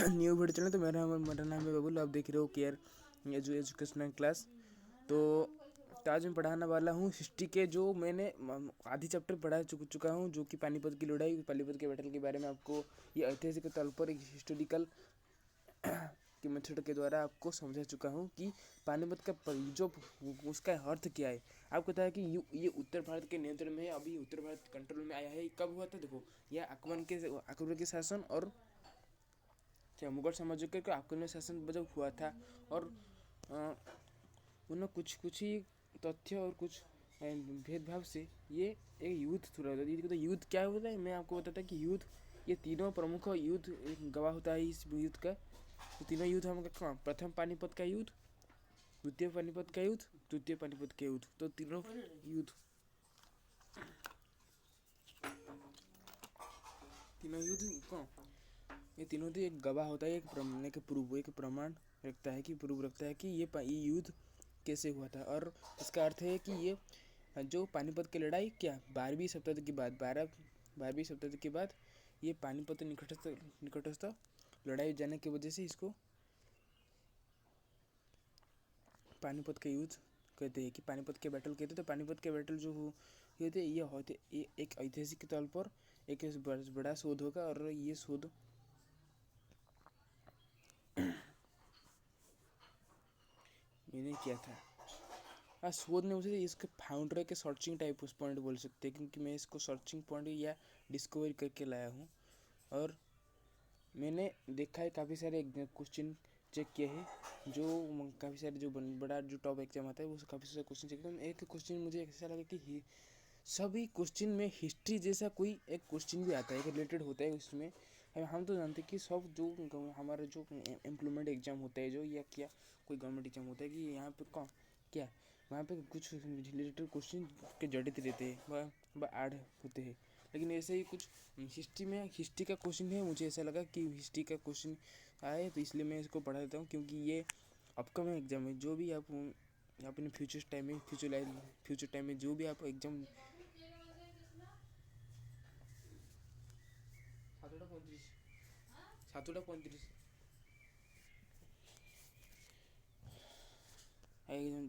New video channel. तो मेरा नाम है बबुल, आप देख रहे हो केयर एजुकेशनल क्लास। तो आज मैं पढ़ाने वाला हूँ हिस्ट्री के, जो मैंने आधी चैप्टर पढ़ा चुका हूँ, जो कि पानीपत की लड़ाई, पानीपत के बैटल के बारे में आपको ये ऐतिहासिक तौर पर एक हिस्टोरिकल की मेथड के द्वारा आपको समझा चुका हूँ कि पानीपत का जो उसका अर्थ क्या है। आपको बताया कि ये उत्तर भारत के नियंत्रण में है, अभी उत्तर भारत कंट्रोल में आया है। कब हुआ था? देखो, यह अकबर के शासन और क्या मुगल साम्राज्य के आक्रमण शासन जब हुआ था, और उन्हें कुछ ही तथ्य और कुछ भेदभाव से ये एक युद्ध शुरू होता है। तो युद्ध क्या होता है, मैं आपको बताता कि युद्ध, ये तीनों प्रमुख युद्ध एक गवाह होता है इस युद्ध का। तो तीनों युद्ध हम प्रथम पानीपत का युद्ध, द्वितीय पानीपत का युद्ध, तृतीय पानीपत का युद्ध। तो तीनों युद्ध ये तीनों तो एक गवाह होता है, एक प्रमाण रखता है कि प्रूव रखता है कि ये युद्ध कैसे हुआ था। और इसका अर्थ है कि ये जो पानीपत की लड़ाई क्या 12वीं शताब्दी के बाद ये पानीपत निकटस्थ लड़ाई जाने की वजह से इसको पानीपत का युद्ध कहते हैं, कि पानीपत के बैटल कहते हैं। तो पानीपत के बैटल जो हुए थे, ये एक ऐतिहासिक तौर पर एक बड़ा शोध होगा। और ये शोध मैंने किया था। शोध में मुझे इसके फाउंडर के सर्चिंग टाइप पॉइंट बोल सकते हैं, क्योंकि मैं इसको सर्चिंग पॉइंट या डिस्कवरी करके लाया हूँ। और मैंने देखा है, काफ़ी सारे क्वेश्चन चेक किए हैं, जो काफ़ी सारे जो बड़ा जो टॉप एग्जाम आता है वो काफ़ी सारे क्वेश्चन चेक किए। एक क्वेश्चन मुझे ऐसा लगा कि सभी क्वेश्चन में हिस्ट्री जैसा कोई एक क्वेश्चन भी आता है, एक रिलेटेड होता है उसमें। हम तो जानते हैं कि सब जो हमारा जो एम्प्लॉयमेंट एग्जाम होता है, जो या क्या कोई गवर्नमेंट एग्जाम होता है, कि यहाँ पे क्या वहाँ पे कुछ रिलेटेड क्वेश्चन के जड़ित रहते हैं व ऐड होते हैं। लेकिन ऐसे ही कुछ हिस्ट्री का क्वेश्चन है, मुझे ऐसा लगा कि हिस्ट्री का क्वेश्चन आए, तो इसलिए मैं इसको पढ़ा देता हूँ। क्योंकि ये अपकमिंग एग्जाम है, जो भी आप अपने फ्यूचर टाइम में जो भी आप एग्जाम सातोटा 35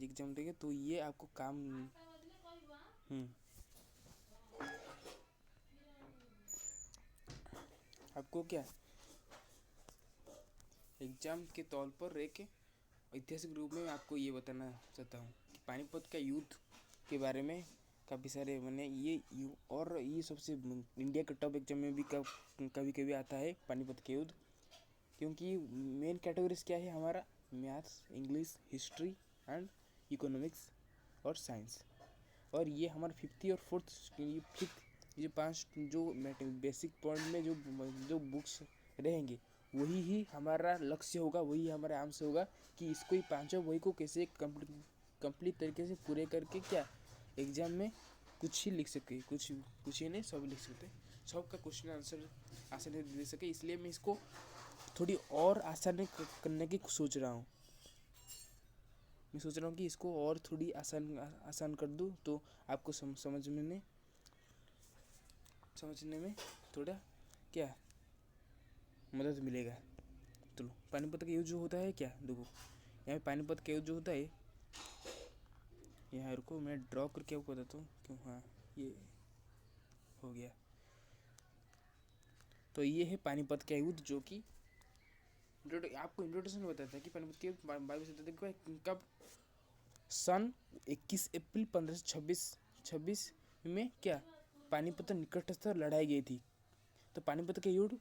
एग्जाम देंगे, तो ये आपको काम आपको क्या एग्जाम के तौर पर एक ऐतिहासिक रूप में आपको ये बताना चाहता हूँ कि पानीपत का युद्ध के बारे में काफ़ी सारे मैंने और ये सबसे इंडिया के टॉप एग्जाम में भी कभी कभी आता है पानीपत के युद्ध। क्योंकि मेन कैटेगरीज क्या है हमारा, maths, English, history and economics और साइंस। और ये हमारा फिफ्थ ये 5 जो बेसिक पॉइंट में जो बुक्स रहेंगे, वही ही हमारा लक्ष्य होगा, वही हमारा एम से होगा कि इसको ही पांचों वही को कैसे कंप्लीट तरीके से पूरे करके क्या एग्जाम में कुछ ही लिख सके, कुछ ही नहीं सब लिख सकते, सबका क्वेश्चन आंसर आसानी दे सके। इसलिए मैं इसको थोड़ी और आसानी करने की सोच रहा हूँ। मैं सोच रहा हूँ कि इसको और थोड़ी आसान कर दूँ, तो आपको समझने में थोड़ा क्या मदद मिलेगा। चलो, पानीपत का युद्ध जो होता है क्या, देखो यहाँ पानीपत का युद्ध जो होता है, यहाँ रुको मैं ड्रॉ करके आपको बताता हूँ क्यों। हाँ, ये हो गया। तो ये है पानीपत का युद्ध, जो कि आपको इंट्रोडक्शन बताता है कि पानीपत के 22 कब सन 21 अप्रैल 1526 में क्या पानीपत निकटस्थ लड़ाई गई थी। तो पानीपत का युद्ध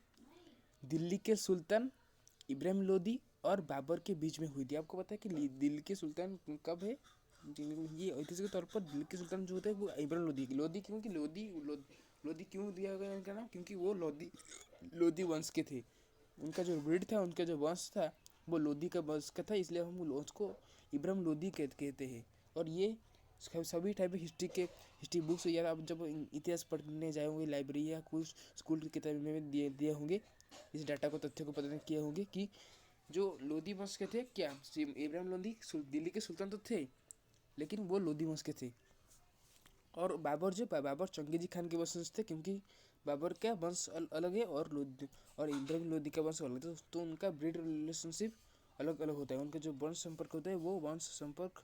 दिल्ली के सुल्तान इब्राहिम लोदी और बाबर के बीच में हुई थी। आपको पता है कि दिल्ली के सुल्तान कब है, ये ऐतिहासिक तौर पर दिल्ली के सुल्तान जो होते हैं वो इब्राहिम लोदी क्योंकि लोदी क्यों दिया गया इनका नाम, क्योंकि वो लोदी वंश के थे। उनका जो ब्रीड था, उनका जो वंश था, वो लोदी का वंश का था, इसलिए हम उसको इब्राहिम लोदी कहते हैं। और ये सभी टाइप की हिस्ट्री बुक्स या आप जब इतिहास पढ़ने जाओगे लाइब्रेरी या कुछ स्कूल की किताब में दिए होंगे, इस डाटा को तथ्य को पता किए होंगे कि जो लोदी वंश के थे क्या इब्राहिम लोदी दिल्ली के सुल्तान तो थे, लेकिन वो लोदी वंश के थे। और बाबर चंगेजी खान के वंशज थे, क्योंकि बाबर का वंश अलग है और इब्राहिम लोदी का वंश अलग है, तो उनका ब्लड रिलेशनशिप अलग अलग होता है। उनका जो वंश संपर्क होता है वो वंश संपर्क